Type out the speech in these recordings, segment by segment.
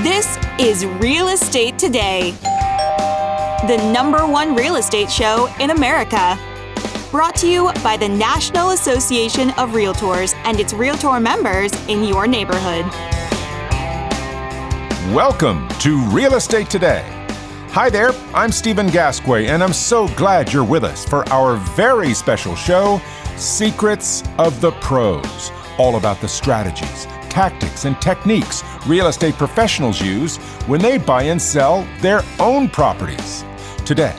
This is Real Estate Today, the #1 real estate show in America. Brought to you by the National Association of Realtors and its Realtor members in your neighborhood. Welcome to Real Estate Today. Hi there, I'm Stephen Gasquet, and I'm so glad you're with us for our very special show, Secrets of the Pros, all about the strategies, tactics, and techniques real estate professionals use when they buy and sell their own properties. Today,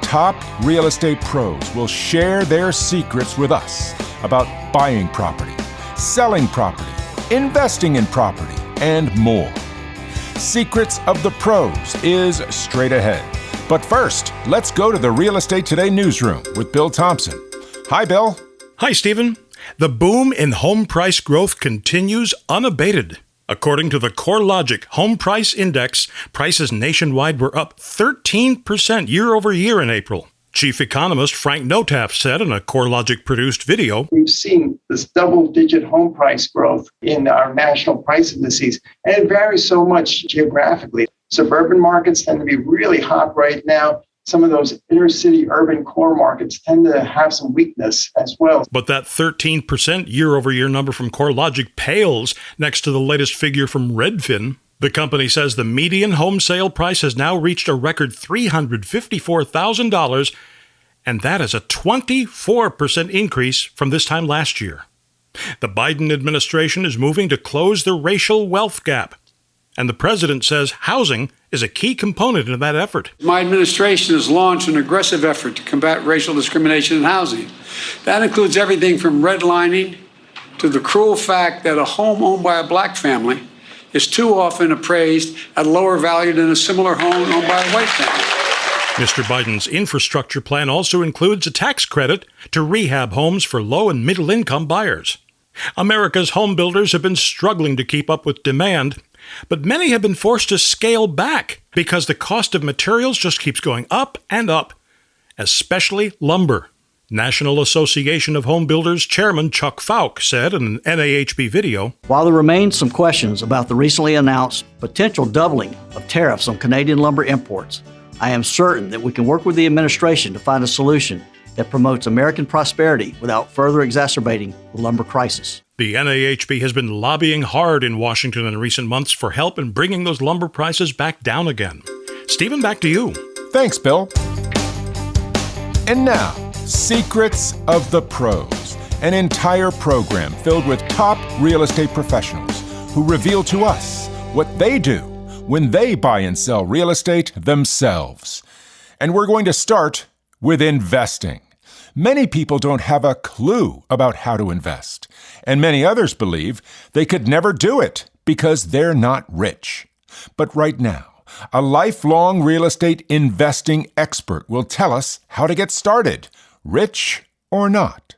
top real estate pros will share their secrets with us about buying property, selling property, investing in property, and more. Secrets of the Pros is straight ahead. But first, let's go to the Real Estate Today newsroom with Bill Thompson. Hi, Bill. Hi, Stephen. The boom in home price growth continues unabated. According to the CoreLogic Home Price Index, prices nationwide were up 13% year over year in April. Chief economist Frank Notaf said in a CoreLogic-produced video, "We've seen this double-digit home price growth in our national price indices, and it varies so much geographically. Suburban markets tend to be really hot right now. Some of those inner-city urban core markets tend to have some weakness as well." But that 13% year-over-year number from CoreLogic pales next to the latest figure from Redfin. The company says the median home sale price has now reached a record $354,000, and that is a 24% increase from this time last year. The Biden administration is moving to close the racial wealth gap, and the president says housing is a key component in that effort. My administration has launched an aggressive effort to combat racial discrimination in housing. That includes everything from redlining to the cruel fact that a home owned by a black family is too often appraised at a lower value than a similar home owned by a white family. Mr. Biden's infrastructure plan also includes a tax credit to rehab homes for low and middle income buyers. America's home builders have been struggling to keep up with demand, but many have been forced to scale back because the cost of materials just keeps going up and up, especially lumber. National Association of Home Builders Chairman Chuck Falk said in an NAHB video, "While there remain some questions about the recently announced potential doubling of tariffs on Canadian lumber imports, I am certain that we can work with the administration to find a solution that promotes American prosperity without further exacerbating the lumber crisis." The NAHB has been lobbying hard in Washington in recent months for help in bringing those lumber prices back down again. Stephen, back to you. Thanks, Bill. And now, Secrets of the Pros, an entire program filled with top real estate professionals who reveal to us what they do when they buy and sell real estate themselves. And we're going to start with investing. Many people don't have a clue about how to invest, and many others believe they could never do it because they're not rich. But right now, a lifelong real estate investing expert will tell us how to get started, rich or not.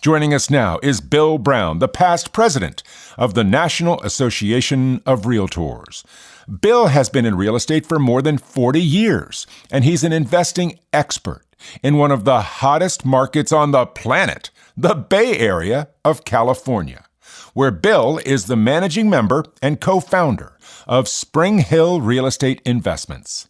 Joining us now is Bill Brown, the past president of the National Association of Realtors. Bill has been in real estate for more than 40 years, and he's an investing expert in one of the hottest markets on the planet, the Bay Area of California, where Bill is the managing member and co-founder of Spring Hill Real Estate Investments.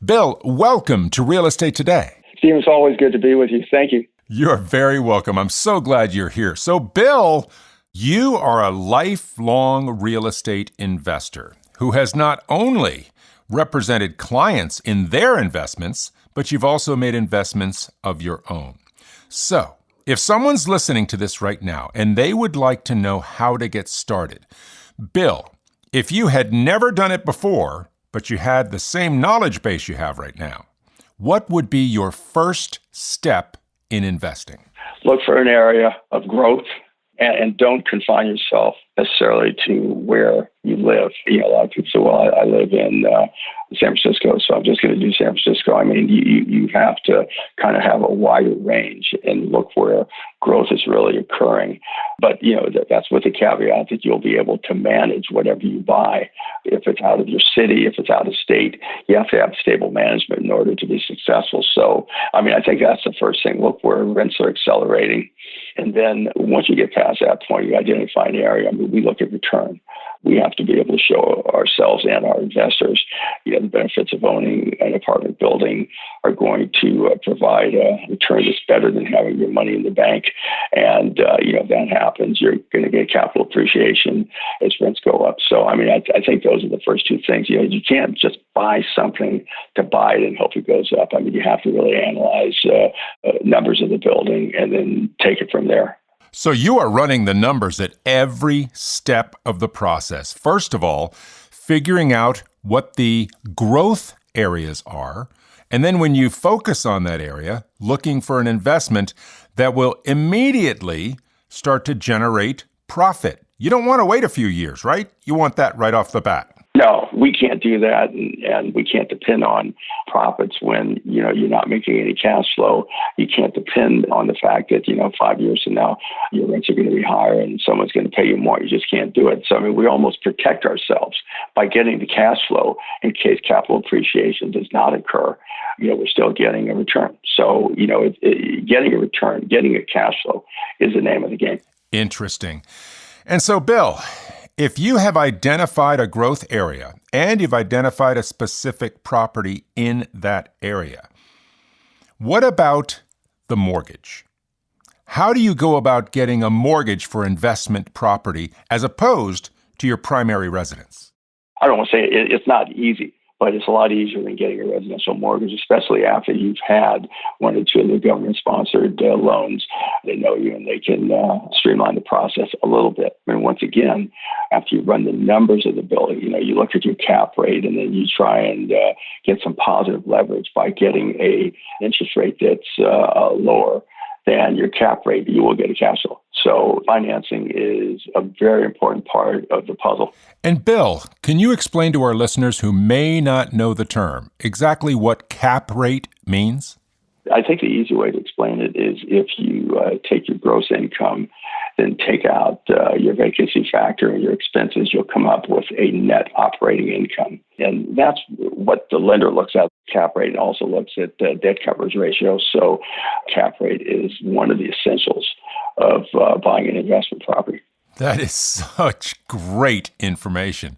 Bill, welcome to Real Estate Today. Steve, it's always good to be with you. Thank you. You're very welcome. I'm so glad you're here. So, Bill, you are a lifelong real estate investor who has not only represented clients in their investments, but you've also made investments of your own. So, if someone's listening to this right now and they would like to know how to get started, Bill, if you had never done it before, but you had the same knowledge base you have right now, what would be your first step in investing? Look for an area of growth and don't confine yourself necessarily to where you live. You know, a lot of people say, well, I live in San Francisco, so I'm just going to do San Francisco. I mean, you have to kind of have a wider range and look where growth is really occurring. But, you know, that's with the caveat that you'll be able to manage whatever you buy. If it's out of your city, if it's out of state, you have to have stable management in order to be successful. So, I mean, I think that's the first thing. Look where rents are accelerating. And then once you get past that point, you identify an area. I mean, we look at return. we have to be able to show ourselves and our investors, the benefits of owning an apartment building are going to provide a return that's better than having your money in the bank. And, if that happens, you're going to get capital appreciation as rents go up. So, I think those are the first two things. You can't just buy something to buy it and hope it goes up. You have to really analyze numbers of the building and then take it from there. So you are running the numbers at every step of the process. First of all, figuring out what the growth areas are. And then when you focus on that area, looking for an investment that will immediately start to generate profit. You don't want to wait a few years, right? You want that right off the bat. No, we can't do that, and we can't depend on profits when, you're not making any cash flow. You can't depend on the fact that, 5 years from now, your rents are going to be higher and someone's going to pay you more. You just can't do it. So, we almost protect ourselves by getting the cash flow in case capital appreciation does not occur. We're still getting a return. So, getting a return, getting a cash flow is the name of the game. Interesting. And so, Bill, if you have identified a growth area and you've identified a specific property in that area, what about the mortgage? How do you go about getting a mortgage for investment property as opposed to your primary residence? I don't want to say it's not easy, but it's a lot easier than getting a residential mortgage, especially after you've had one or two of the government-sponsored loans. They know you and they can streamline the process a little bit. Once again, after you run the numbers of the building, you look at your cap rate and then you try and get some positive leverage by getting an interest rate that's lower than your cap rate. You will get a cash flow. So financing is a very important part of the puzzle. And Bill, can you explain to our listeners who may not know the term exactly what cap rate means? I think the easy way to explain it is if you take your gross income, then take out your vacancy factor and your expenses, you'll come up with a net operating income. And that's what the lender looks at. Cap rate also looks at debt coverage ratio. So cap rate is one of the essentials of buying an investment property. That is such great information.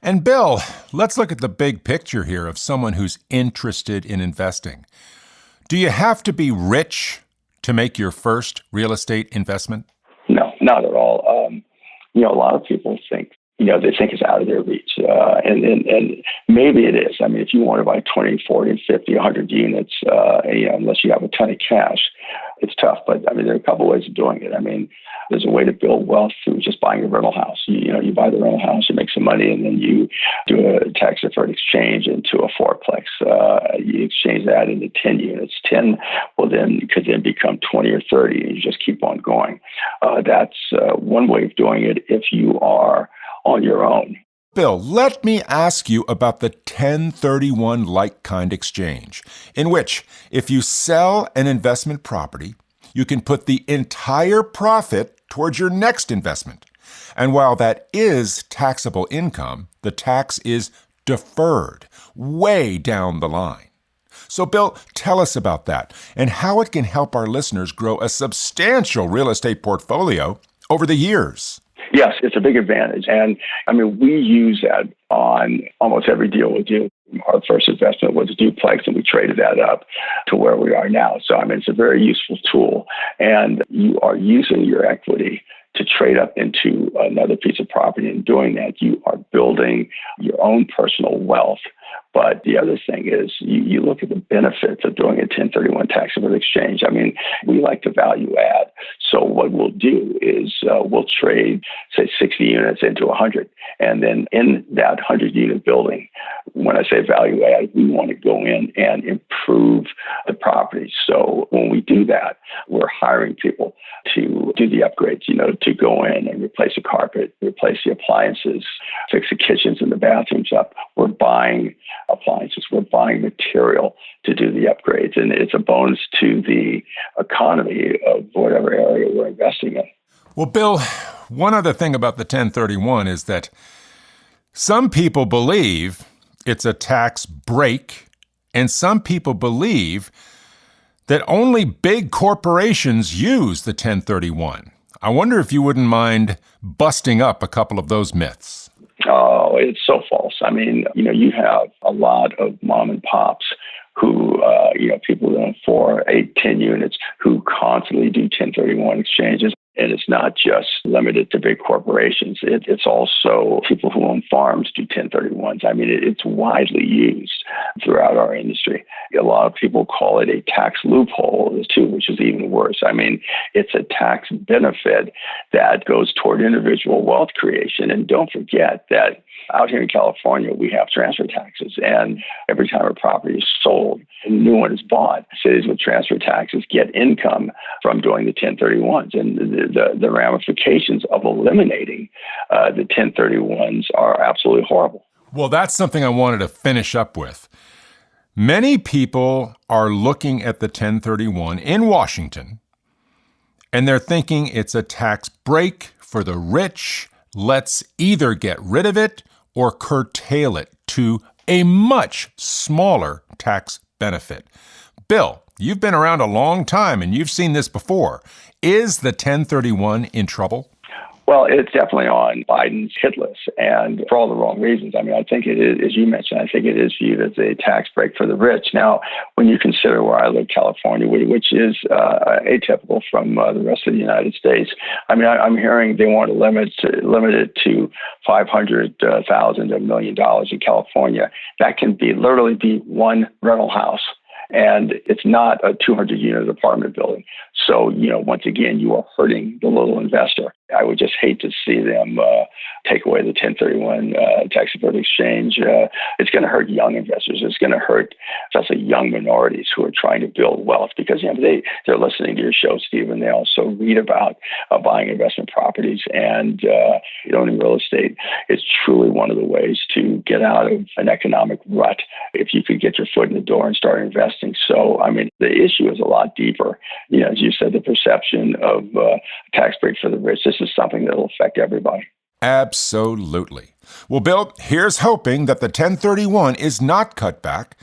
And Bill, let's look at the big picture here of someone who's interested in investing. Do you have to be rich to make your first real estate investment? No, not at all. A lot of people think, they think it's out of their reach. And maybe it is. If you want to buy 20, 40, 50, 100 units, unless you have a ton of cash, it's tough. But there are a couple of ways of doing it. There's a way to build wealth through just buying a rental house. You buy the rental house, you make some money, and then you do a tax-deferred exchange into a fourplex. You exchange that into 10 units. 10 could then become 20 or 30, and you just keep on going. That's one way of doing it if you are on your own. Bill, let me ask you about the 1031 like-kind exchange, in which if you sell an investment property, you can put the entire profit towards your next investment. And while that is taxable income, the tax is deferred way down the line. So, Bill, tell us about that and how it can help our listeners grow a substantial real estate portfolio over the years. Yes, it's a big advantage. And we use that on almost every deal we do. Our first investment was a duplex, and we traded that up to where we are now. So, it's a very useful tool. And you are using your equity to trade up into another piece of property. And doing that, you are building your own personal wealth. But the other thing is you look at the benefits of doing a 1031 taxable exchange. We like to value add. So what we'll do is we'll trade, say, 60 units into 100. And then in that 100-unit building, when I say value add, we want to go in and improve the property. So when we do that, we're hiring people to do the upgrades, to go in and replace the carpet, replace the appliances, fix the kitchens and the bathrooms up. We're buying appliances. We're buying material to do the upgrades. And it's a bonus to the economy of whatever area we're investing in. Well, Bill, one other thing about the 1031 is that some people believe it's a tax break, and some people believe that only big corporations use the 1031. I wonder if you wouldn't mind busting up a couple of those myths. Oh, it's so false. I mean, you have a lot of mom and pops who, people that own 4, 8, 10 units who constantly do 1031 exchanges. And it's not just limited to big corporations. It's also people who own farms do 1031s. I mean, it's widely used throughout our industry. A lot of people call it a tax loophole too, which is even worse. I mean, it's a tax benefit that goes toward individual wealth creation. And don't forget that out here in California, we have transfer taxes. And every time a property is sold, a new one is bought. Cities with transfer taxes get income from doing the 1031s. And the ramifications of eliminating the 1031s are absolutely horrible. Well, that's something I wanted to finish up with. Many people are looking at the 1031 in Washington, and they're thinking it's a tax break for the rich. Let's either get rid of it or curtail it to a much smaller tax benefit. Bill, you've been around a long time and you've seen this before. Is the 1031 in trouble? Well, it's definitely on Biden's hit list, and for all the wrong reasons. I mean, I think it is, as you mentioned, I think it is viewed as a tax break for the rich. Now, when you consider where I live, California, which is atypical from the rest of the United States, I mean, I'm hearing they want to limit it to $500,000 to $1 million in California. That can literally be one rental house. And it's not a 200-unit apartment building. So, once again, you are hurting the little investor. I would just hate to see them take away the 1031 tax-deferred exchange. It's going to hurt young investors. It's going to hurt especially young minorities who are trying to build wealth because they're listening to your show, Steve, and they also read about buying investment properties. And owning real estate is truly one of the ways to get out of an economic rut if you could get your foot in the door and start investing. So, I mean, the issue is a lot deeper. As you said, the perception of tax break for the rich, this is something that will affect everybody. Absolutely. Well, Bill, here's hoping that the 1031 is not cut back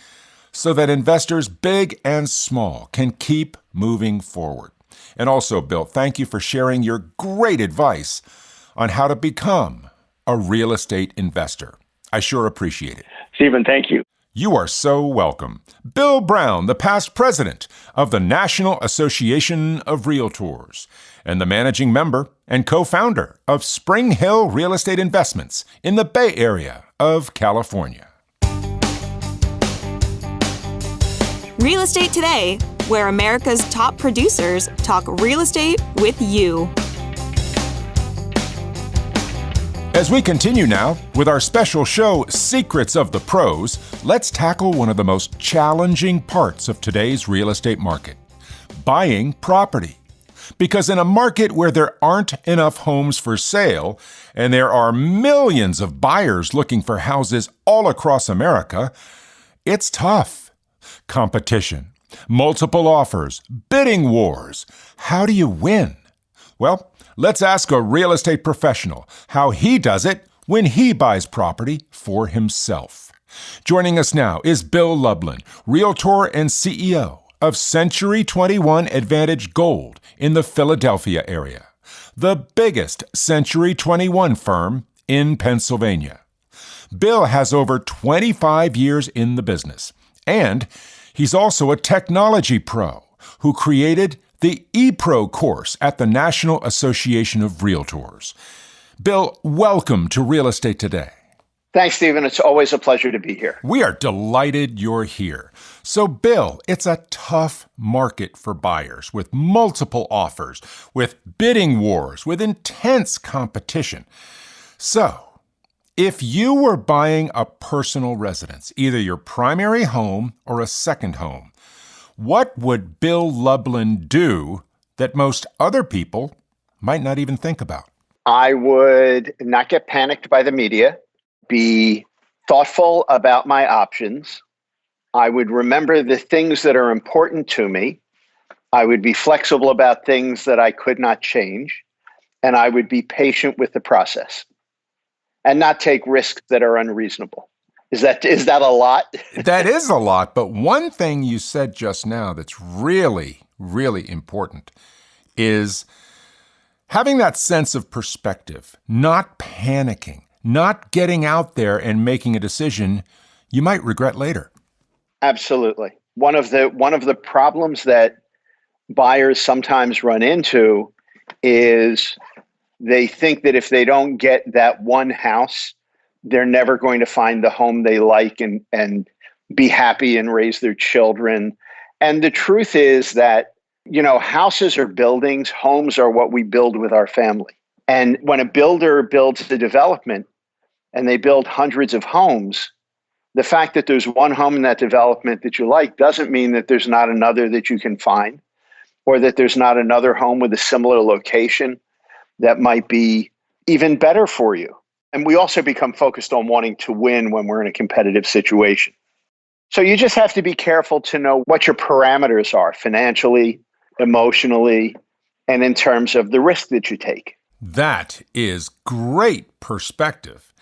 so that investors big and small can keep moving forward. And also, Bill, thank you for sharing your great advice on how to become a real estate investor. I sure appreciate it. Stephen, thank you. You are so welcome. Bill Brown, the past president of the National Association of Realtors and the managing member and co-founder of Spring Hill Real Estate Investments in the Bay Area of California. Real Estate Today, where America's top producers talk real estate with you. As we continue now with our special show, Secrets of the Pros, let's tackle one of the most challenging parts of today's real estate market, buying property. Because in a market where there aren't enough homes for sale, and there are millions of buyers looking for houses all across America, it's tough. Competition, multiple offers, bidding wars. How do you win? Well, let's ask a real estate professional how he does it when he buys property for himself. Joining us now is Bill Lublin, Realtor and CEO of Century 21 Advantage Gold in the Philadelphia area, the biggest Century 21 firm in Pennsylvania. Bill has over 25 years in the business, and he's also a technology pro who created the ePro course at the National Association of Realtors. Bill, welcome to Real Estate Today. Thanks, Stephen. It's always a pleasure to be here. We are delighted you're here. So, Bill, it's a tough market for buyers with multiple offers, with bidding wars, with intense competition. So, if you were buying a personal residence, either your primary home or a second home, what would Bill Lublin do that most other people might not even think about? I would not get panicked by the media, be thoughtful about my options. I would remember the things that are important to me. I would be flexible about things that I could not change. And I would be patient with the process and not take risks that are unreasonable. Is that a lot? That is a lot. But one thing you said just now that's really, really important is having that sense of perspective, not panicking, not getting out there and making a decision you might regret later. Absolutely. One of the problems that buyers sometimes run into is they think that if they don't get that one house, they're never going to find the home they like and be happy and raise their children. And the truth is that, houses are buildings, homes are what we build with our family. And when a builder builds a development and they build hundreds of homes, the fact that there's one home in that development that you like doesn't mean that there's not another that you can find, or that there's not another home with a similar location that might be even better for you. And we also become focused on wanting to win when we're in a competitive situation. So you just have to be careful to know what your parameters are financially, emotionally, and in terms of the risk that you take. That is great perspective.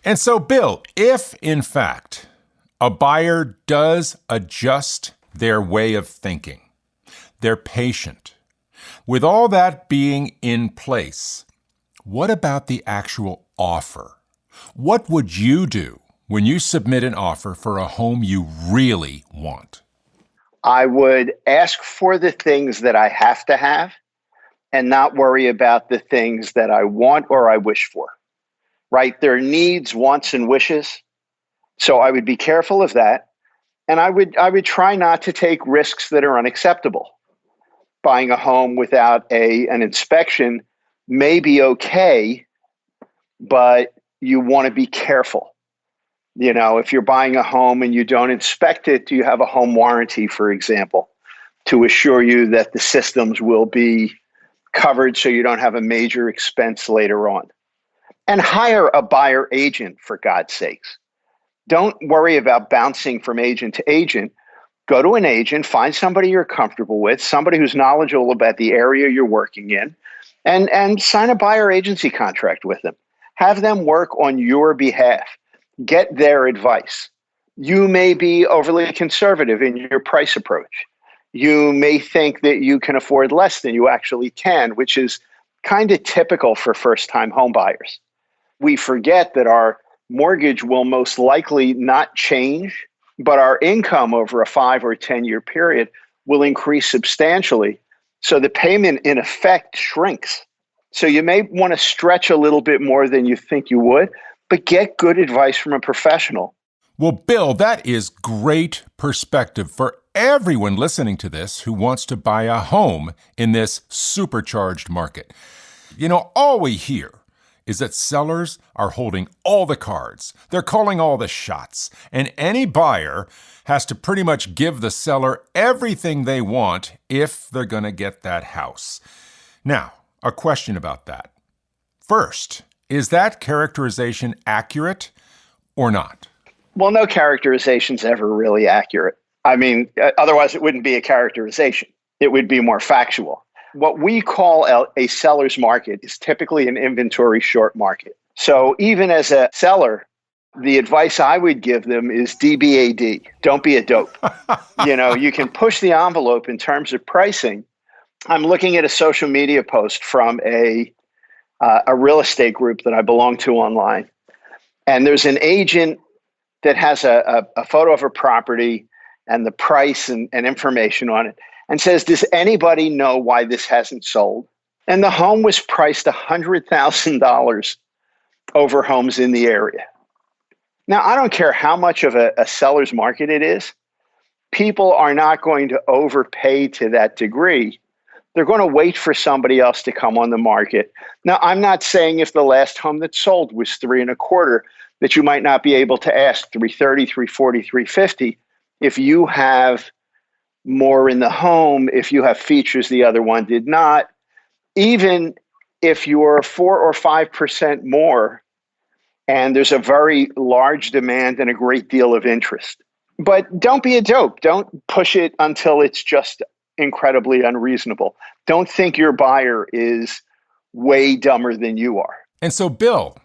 And so, Bill, if in fact a buyer does adjust their way of thinking, they're patient, with all that being in place, what about the actual offer? What would you do when you submit an offer for a home you really want? I would ask for the things that I have to have and not worry about the things that I want or I wish for, right? There are needs, wants, and wishes. So I would be careful of that. And I would try not to take risks that are unacceptable. Buying a home without an inspection may be okay, but you want to be careful. If you're buying a home and you don't inspect it, do you have a home warranty, for example, to assure you that the systems will be covered so you don't have a major expense later on? And hire a buyer agent, for God's sakes. Don't worry about bouncing from agent to agent. Go to an agent, find somebody you're comfortable with, somebody who's knowledgeable about the area you're working in, and sign a buyer agency contract with them. Have them work on your behalf. Get their advice. You may be overly conservative in your price approach. You may think that you can afford less than you actually can, which is kind of typical for first-time home buyers. We forget that our mortgage will most likely not change, but our income over a 5 or 10-year period will increase substantially. So the payment in effect shrinks. So you may want to stretch a little bit more than you think you would, but get good advice from a professional. Well, Bill, that is great perspective for everyone listening to this who wants to buy a home in this supercharged market. All we hear is that sellers are holding all the cards. They're calling all the shots. And any buyer has to pretty much give the seller everything they want if they're going to get that house. Now, a question about that. First, is that characterization accurate or not? Well, no characterization is ever really accurate. Otherwise it wouldn't be a characterization. It would be more factual. What we call a seller's market is typically an inventory short market. So even as a seller, the advice I would give them is DBAD. Don't be a dope. You can push the envelope in terms of pricing. I'm looking at a social media post from a real estate group that I belong to online. And there's an agent that has a photo of a property and the price and information on it, and says, does anybody know why this hasn't sold? And the home was priced $100,000 over homes in the area. Now, I don't care how much of a seller's market it is. People are not going to overpay to that degree. They're going to wait for somebody else to come on the market. Now, I'm not saying if the last home that sold was 3.25, that you might not be able to ask 330, 340, 350 if you have more in the home, if you have features the other one did not, even if you're 4 or 5% more and there's a very large demand and a great deal of interest. But don't be a dope. Don't push it until it's just incredibly unreasonable. Don't think your buyer is way dumber than you are. And so, Bill,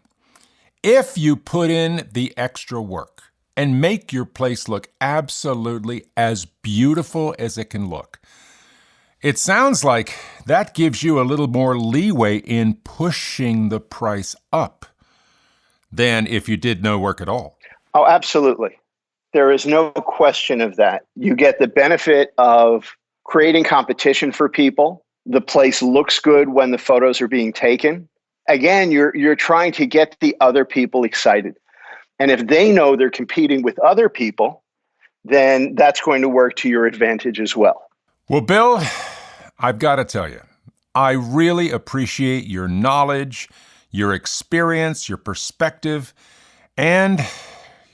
if you put in the extra work and make your place look absolutely as beautiful as it can look, it sounds like that gives you a little more leeway in pushing the price up. than if you did no work at all. Oh, absolutely. There is no question of that. You get the benefit of creating competition for people. The place looks good when the photos are being taken. Again, you're trying to get the other people excited. And if they know they're competing with other people, then that's going to work to your advantage as well. Well, Bill, I've got to tell you, I really appreciate your knowledge, your experience, your perspective, and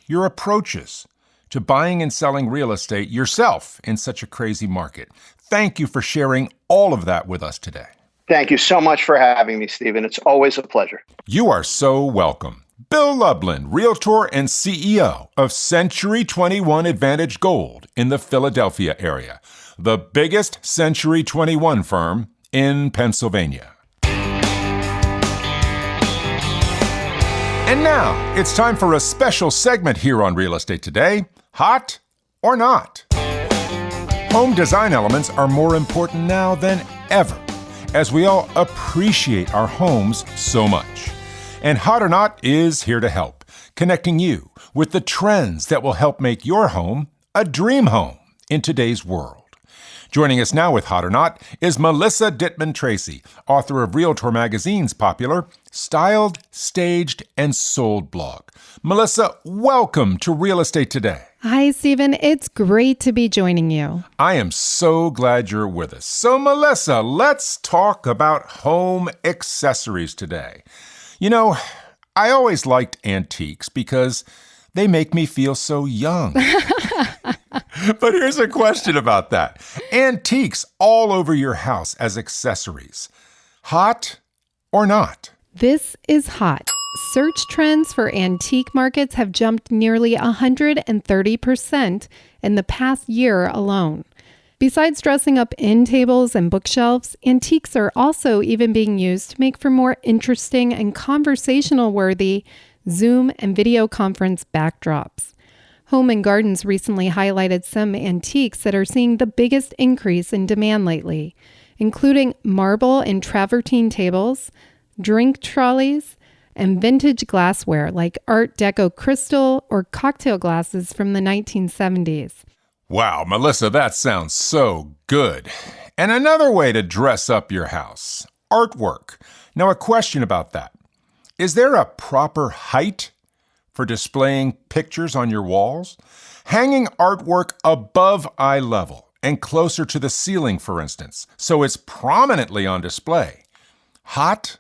your approaches to buying and selling real estate yourself in such a crazy market. Thank you for sharing all of that with us today. Thank you so much for having me, Stephen. It's always a pleasure. You are so welcome. Bill Lublin, Realtor and CEO of Century 21 Advantage Gold in the Philadelphia area, the biggest Century 21 firm in Pennsylvania. And now, it's time for a special segment here on Real Estate Today, Hot or Not. Home design elements are more important now than ever, as we all appreciate our homes so much. And Hot or Not is here to help, connecting you with the trends that will help make your home a dream home in today's world. Joining us now with Hot or Not is Melissa Dittman-Tracy, author of Realtor Magazine's popular Styled, Staged, and Sold blog. Melissa, welcome to Real Estate Today. Hi, Stephen. It's great to be joining you. I am so glad you're with us. So, Melissa, let's talk about home accessories today. You know, I always liked antiques because they make me feel so young. But here's a question about that. Antiques all over your house as accessories. Hot or not? This is hot. Search trends for antique markets have jumped nearly 130% in the past year alone. Besides dressing up end tables and bookshelves, antiques are also even being used to make for more interesting and conversational-worthy Zoom and video conference backdrops. Home & Gardens recently highlighted some antiques that are seeing the biggest increase in demand lately, including marble and travertine tables, drink trolleys, and vintage glassware like Art Deco crystal or cocktail glasses from the 1970s. Wow, Melissa, that sounds so good. And another way to dress up your house, artwork. Now, a question about that. Is there a proper height for displaying pictures on your walls? Hanging artwork above eye level and closer to the ceiling, for instance, so it's prominently on display. Hot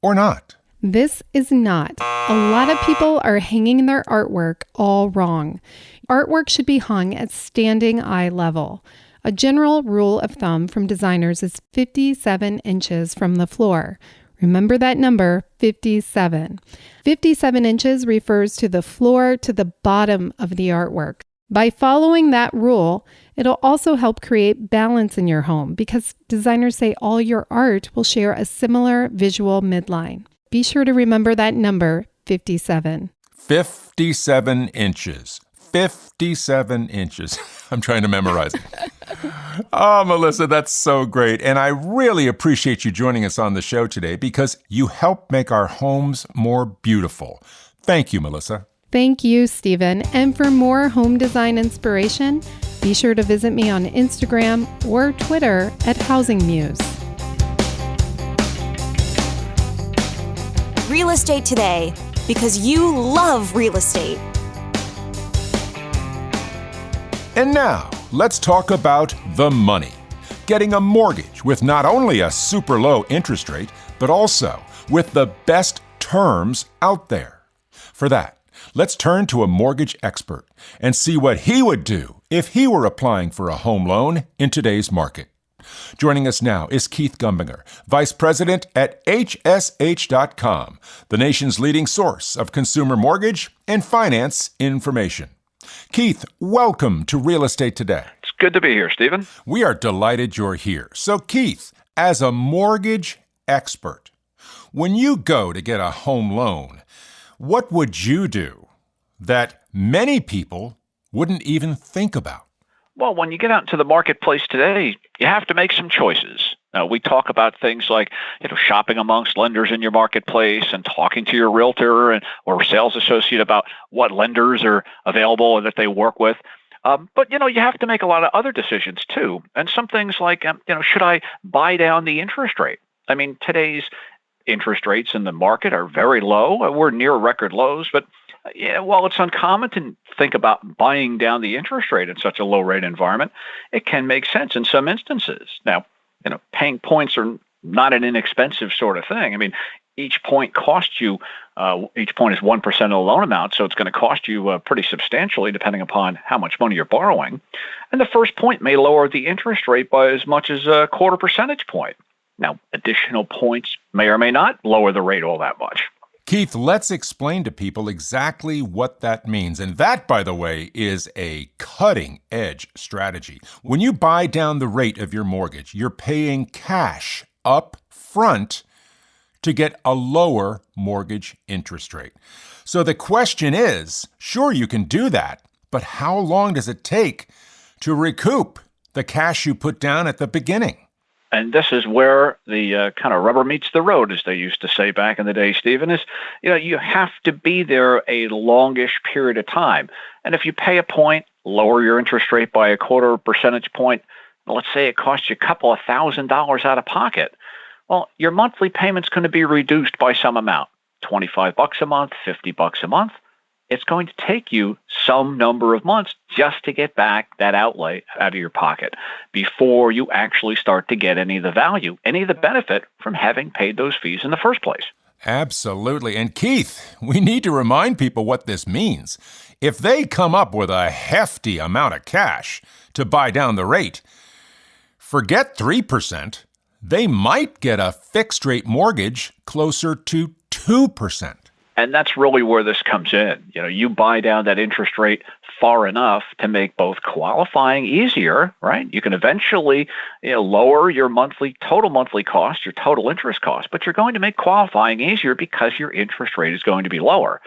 or not? This is not. A lot of people are hanging their artwork all wrong. Artwork should be hung at standing eye level. A general rule of thumb from designers is 57 inches from the floor. Remember that number, 57. 57 inches refers to the floor to the bottom of the artwork. By following that rule, it'll also help create balance in your home because designers say all your art will share a similar visual midline. Be sure to remember that number, 57. 57 inches. 57 inches. I'm trying to memorize it. Oh, Melissa, that's so great. And I really appreciate you joining us on the show today because you help make our homes more beautiful. Thank you, Melissa. Thank you, Stephen. And for more home design inspiration, be sure to visit me on Instagram or Twitter at Housing Muse. Real Estate Today, because you love real estate. And now, let's talk about the money. Getting a mortgage with not only a super low interest rate, but also with the best terms out there. For that, let's turn to a mortgage expert and see what he would do if he were applying for a home loan in today's market. Joining us now is Keith Gumbinger, Vice President at HSH.com, the nation's leading source of consumer mortgage and finance information. Keith, welcome to Real Estate Today. It's good to be here, Stephen. We are delighted you're here. So, Keith, as a mortgage expert, when you go to get a home loan, what would you do that many people wouldn't even think about? Well, when you get out into the marketplace today, you have to make some choices. We talk about things like, shopping amongst lenders in your marketplace and talking to your realtor or sales associate about what lenders are available and that they work with. But you have to make a lot of other decisions too. And some things like, should I buy down the interest rate? I mean, today's interest rates in the market are very low. We're near record lows, but while it's uncommon to think about buying down the interest rate in such a low rate environment, it can make sense in some instances. Now, paying points are not an inexpensive sort of thing. I mean, each point costs you, each point is 1% of the loan amount, so it's going to cost you pretty substantially depending upon how much money you're borrowing. And the first point may lower the interest rate by as much as a quarter percentage point. Now, additional points may or may not lower the rate all that much. Keith, let's explain to people exactly what that means. And that, by the way, is a cutting-edge strategy. When you buy down the rate of your mortgage, you're paying cash up front to get a lower mortgage interest rate. So the question is, sure, you can do that, but how long does it take to recoup the cash you put down at the beginning? And this is where the kind of rubber meets the road, as they used to say back in the day, Stephen, is, you have to be there a longish period of time. And if you pay a point, lower your interest rate by a quarter percentage point, let's say it costs you a couple of $1,000s out of pocket. Well, your monthly payment's going to be reduced by some amount, $25 a month, $50 a month. It's going to take you some number of months just to get back that outlay out of your pocket before you actually start to get any of the value, any of the benefit from having paid those fees in the first place. Absolutely. And Keith, we need to remind people what this means. If they come up with a hefty amount of cash to buy down the rate, forget 3%, they might get a fixed rate mortgage closer to 2%. And that's really where this comes in. You buy down that interest rate far enough to make both qualifying easier, right? You can eventually lower your total monthly cost, your total interest cost, but you're going to make qualifying easier because your interest rate is going to be lower.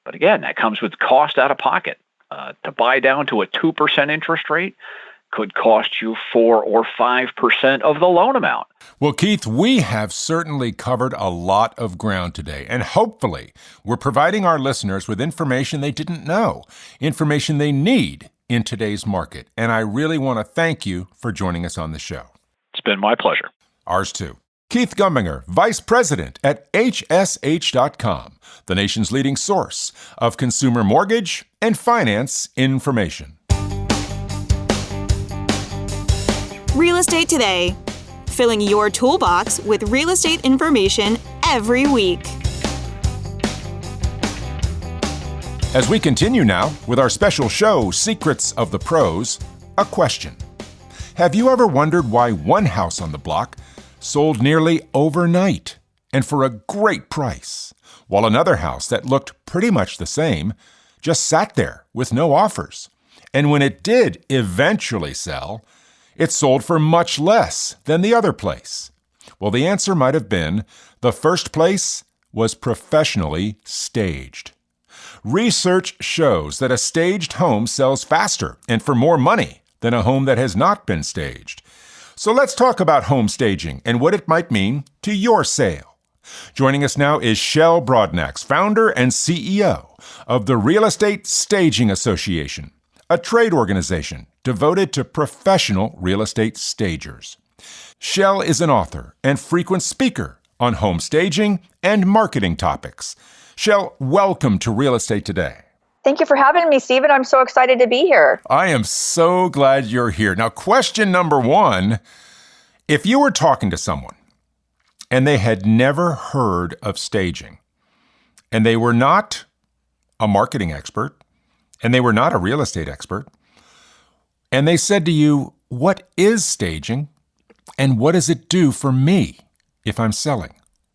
But again, that comes with cost out of pocket. To buy down to a 2% interest rate could cost you 4 or 5% of the loan amount. Well, Keith, we have certainly covered a lot of ground today, and hopefully we're providing our listeners with information they didn't know, information they need in today's market. And I really want to thank you for joining us on the show. It's been my pleasure. Ours too. Keith Gumbinger, Vice President at HSH.com, the nation's leading source of consumer mortgage and finance information. Real Estate Today, filling your toolbox with real estate information every week. As we continue now with our special show, Secrets of the Pros, a question. Have you ever wondered why one house on the block sold nearly overnight and for a great price, while another house that looked pretty much the same just sat there with no offers? And when it did eventually sell, it sold for much less than the other place. Well, the answer might have been the first place was professionally staged. Research shows that a staged home sells faster and for more money than a home that has not been staged. So let's talk about home staging and what it might mean to your sale. Joining us now is Shel Broadnax, founder and CEO of the Real Estate Staging Association, a trade organization devoted to professional real estate stagers. Shel is an author and frequent speaker on home staging and marketing topics. Shel, welcome to Real Estate Today. Thank you for having me, Stephen. I'm so excited to be here. I am so glad you're here. Now, question number one, if you were talking to someone and they had never heard of staging, and they were not a marketing expert, and they were not a real estate expert, and they said to you, what is staging and what does it do for me if I'm selling?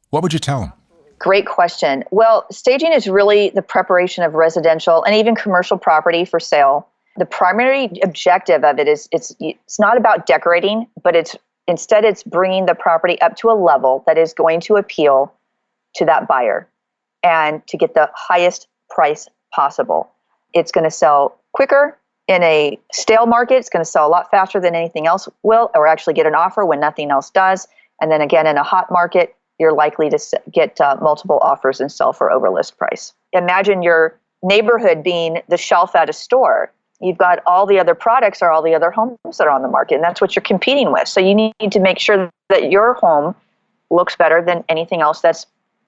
What would you tell them? Great question. Well, staging is really the preparation of residential and even commercial property for sale. The primary objective of it is it's not about decorating, but it's bringing the property up to a level that is going to appeal to that buyer and to get the highest price possible. It's going to sell quicker In a stale market, it's going to sell a lot faster than anything else will, or actually get an offer when nothing else does. And then again, in a hot market, you're likely to get multiple offers and sell for over list price. Imagine your neighborhood being the shelf at a store. You've got all the other products or all the other homes that are on the market, and that's what you're competing with. So you need to make sure that your home looks better than anything else that's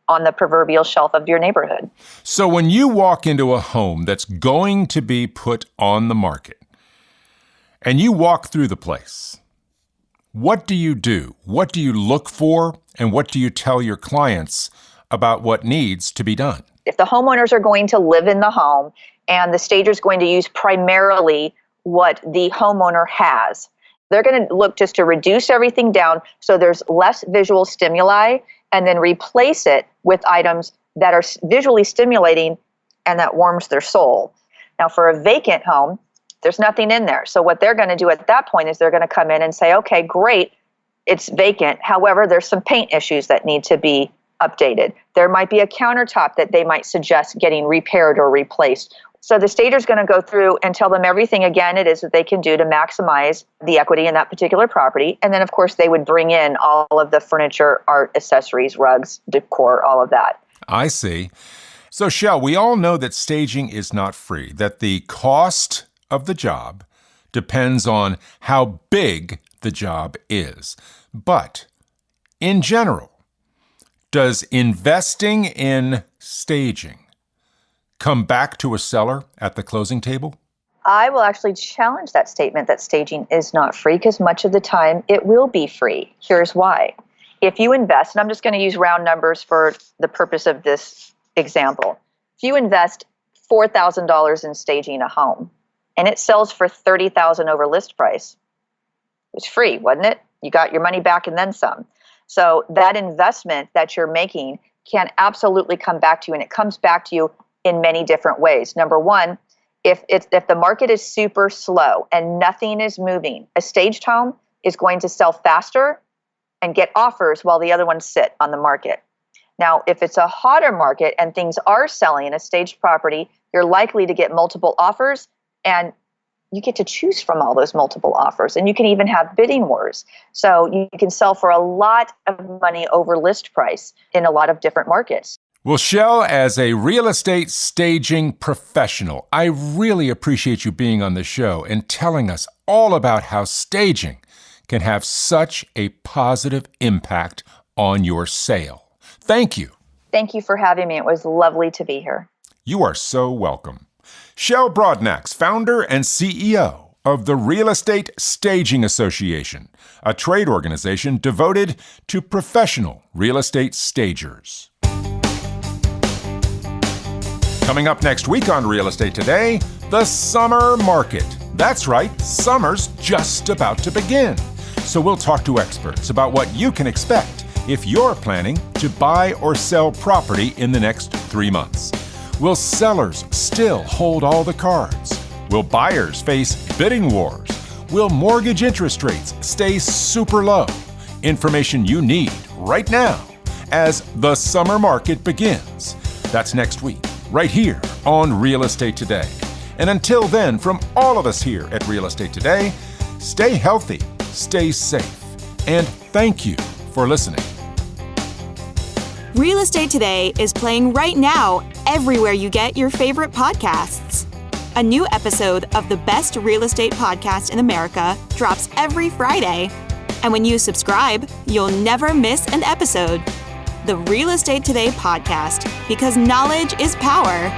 on the proverbial shelf of your neighborhood. So when you walk into a home that's going to be put on the market, and you walk through the place, what do you do? What do you look for? And what do you tell your clients about what needs to be done? If the homeowners are going to live in the home and the stager is going to use primarily what the homeowner has, they're going to look just to reduce everything down so there's less visual stimuli, and then replace it with items that are visually stimulating and that warms their soul. Now, for a vacant home, there's nothing in there. So what they're going to do at that point is they're going to come in and say, okay, great, it's vacant. However, there's some paint issues that need to be updated. There might be a countertop that they might suggest getting repaired or replaced. So the stager's going to go through and tell them everything again it is that they can do to maximize the equity in that particular property. And then, of course, they would bring in all of the furniture, art, accessories, rugs, decor, all of that. I see. So, Shell, we all know that staging is not free, that the cost of the job depends on how big the job is. But in general, does investing in staging come back to a seller at the closing table? I will actually challenge that statement that staging is not free, because much of the time it will be free. Here's why. If you invest, and I'm just going to use round numbers for the purpose of this example. If you invest $4,000 in staging a home and it sells for $30,000 over list price, it was free, wasn't it? You got your money back and then some. So that investment that you're making can absolutely come back to you, and it comes back to you in many different ways. Number one, if the market is super slow and nothing is moving, a staged home is going to sell faster and get offers while the other ones sit on the market. Now, if it's a hotter market and things are selling in a staged property, you're likely to get multiple offers, and you get to choose from all those multiple offers, and you can even have bidding wars. So you can sell for a lot of money over list price in a lot of different markets. Well, Shell, as a real estate staging professional, I really appreciate you being on the show and telling us all about how staging can have such a positive impact on your sale. Thank you. Thank you for having me. It was lovely to be here. You are so welcome. Shell Broadnax, founder and CEO of the Real Estate Staging Association, a trade organization devoted to professional real estate stagers. Coming up next week on Real Estate Today, the summer market. That's right, summer's just about to begin. So we'll talk to experts about what you can expect if you're planning to buy or sell property in the next 3 months. Will sellers still hold all the cards? Will buyers face bidding wars? Will mortgage interest rates stay super low? Information you need right now as the summer market begins. That's next week, right here on Real Estate Today. And until then, from all of us here at Real Estate Today, stay healthy, stay safe, and thank you for listening. Real Estate Today is playing right now everywhere you get your favorite podcasts. A new episode of the best real estate podcast in America drops every Friday. And when you subscribe, you'll never miss an episode. The Real Estate Today podcast, because knowledge is power.